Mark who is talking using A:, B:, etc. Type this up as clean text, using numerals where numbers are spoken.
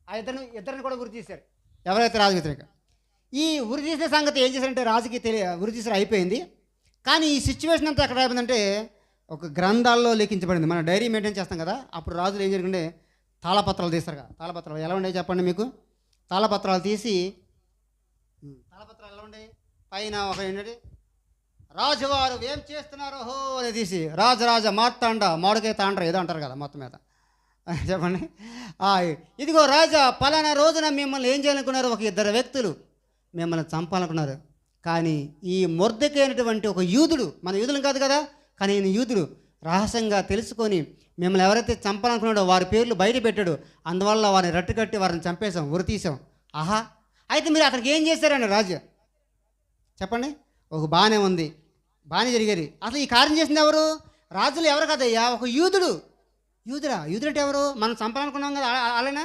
A: ఆ ఇద్దరిని కూడా ఉరి తీశారు. ఎవరైతే రాజు వ్యతిరేక. ఈ ఉరి తీసిన సంగతి ఏం చేశారంటే రాజుకి ఉరి తీసారు అయిపోయింది. కానీ ఈ సిచ్యువేషన్ అంతా ఎక్కడ అయిపోయిందంటే ఒక గ్రంథాల్లో లిఖించబడింది. మనం డైరీ మెయింటైన్ చేస్తాం కదా, అప్పుడు రాజులు ఏం జరిగిందంటే తాళపత్రాలు తీస్తారు కదా. తాళపత్రాలు ఎలా ఉండేవి చెప్పండి మీకు? తాళపత్రాలు తీసి తాళపత్రాలు ఎలా ఉండేవి? పైన ఒక ఏంటంటే రాజువారు ఏం చేస్తున్నారో హో అని తీసి రాజరాజ మార్తాండ మామిడికాయ తాండ్ర ఏదో అంటారు కదా మొత్తం మీద. చెప్పండి. ఇదిగో రాజా పలానా రోజున మిమ్మల్ని ఏం చేయాలనుకున్నారు? ఒక ఇద్దరు వ్యక్తులు మిమ్మల్ని చంపాలనుకున్నారు. కానీ ఈ మొర్దెకై అనేటువంటి ఒక యూదుడు, మన యూదులం కాదు కదా, కానీ ఈయన యూదుడు రహస్యంగా తెలుసుకొని మిమ్మల్ని ఎవరైతే చంపాలనుకున్నాడో వారి పేర్లు బయట పెట్టాడు. అందువల్ల వారిని రట్టు కట్టి వారిని చంపేశాం, ఉరి తీసాం. ఆహా, అయితే మీరు అతనికి ఏం చేశారండి రాజు? చెప్పండి. ఒక బాగానే ఉంది, బాగానే జరిగేది. అసలు ఈ కార్యం చేసింది ఎవరు? రాజులు ఎవరు కదయ్యా, ఒక యూదుడు. యూదుడు అంటే ఎవరు? మనం చంపాలనుకున్నాం కదా, అలానే